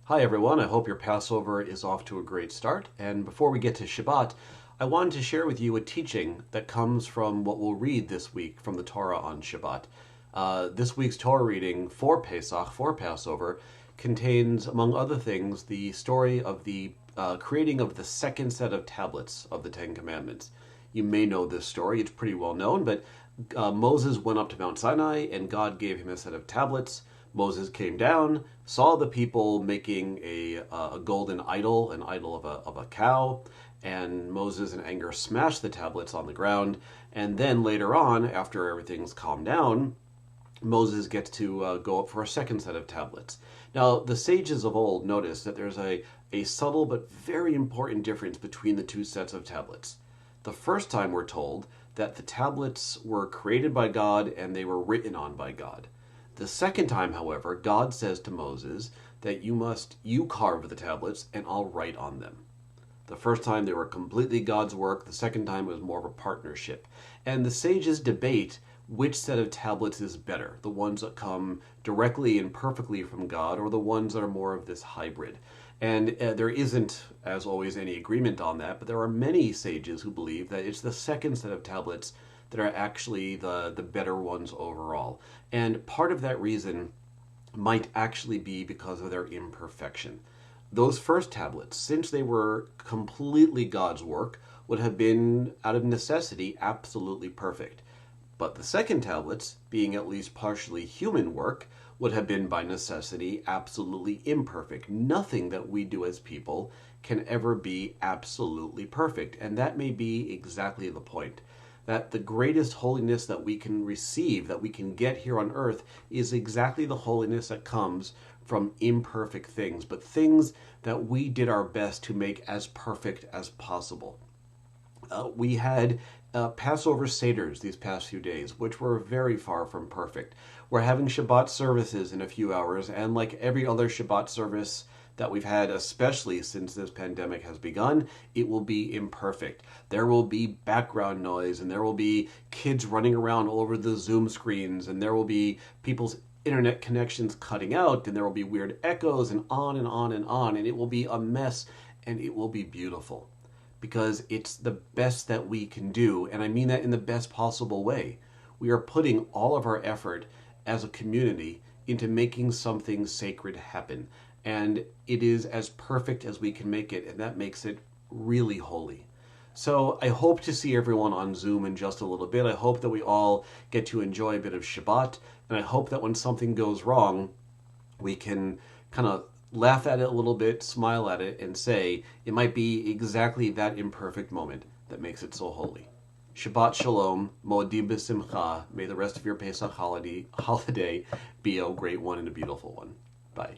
Hi everyone, I hope your Passover is off to a great start. And before we get to Shabbat, I wanted to share with you a teaching that comes from what we'll read this week from the Torah on Shabbat. This week's Torah reading for Pesach, for Passover, contains, among other things, the story of the creating of the second set of tablets of the Ten Commandments. You may know this story, it's pretty well known, but Moses went up to Mount Sinai and God gave him a set of tablets. Moses came down, saw the people making a golden idol, an idol of a cow, and Moses in anger smashed the tablets on the ground. And then later on, after everything's calmed down, Moses gets to go up for a second set of tablets. Now, the sages of old noticed that there's a subtle but very important difference between the two sets of tablets. The first time we're told that the tablets were created by God and they were written on by God. The second time, however, God says to Moses that you carve the tablets and I'll write on them. The first time they were completely God's work. The second time it was more of a partnership. And the sages debate which set of tablets is better, the ones that come directly and perfectly from God or the ones that are more of this hybrid. And there isn't, as always, any agreement on that, but there are many sages who believe that it's the second set of tablets that are actually the better ones overall. And part of that reason might actually be because of their imperfection. Those first tablets, since they were completely God's work, would have been, out of necessity, absolutely perfect. But the second tablets, being at least partially human work, would have been by necessity absolutely imperfect. Nothing that we do as people can ever be absolutely perfect. And that may be exactly the point. That the greatest holiness that we can receive, that we can get here on earth, is exactly the holiness that comes from imperfect things, but things that we did our best to make as perfect as possible. We had Passover Seders these past few days, which were very far from perfect. We're having Shabbat services in a few hours, and like every other Shabbat service that we've had, especially since this pandemic has begun, it will be imperfect. There will be background noise, and there will be kids running around all over the Zoom screens, and there will be people's internet connections cutting out, and there will be weird echoes, and on and on and on, and it will be a mess, and it will be beautiful. Because it's the best that we can do, and I mean that in the best possible way. We are putting all of our effort as a community into making something sacred happen. And it is as perfect as we can make it, and that makes it really holy. So I hope to see everyone on Zoom in just a little bit. I hope that we all get to enjoy a bit of Shabbat, and I hope that when something goes wrong, we can kind of laugh at it a little bit, smile at it, and say it might be exactly that imperfect moment that makes it so holy. Shabbat Shalom, Moedim B'Simcha. May the rest of your Pesach holiday be a great one and a beautiful one. Bye.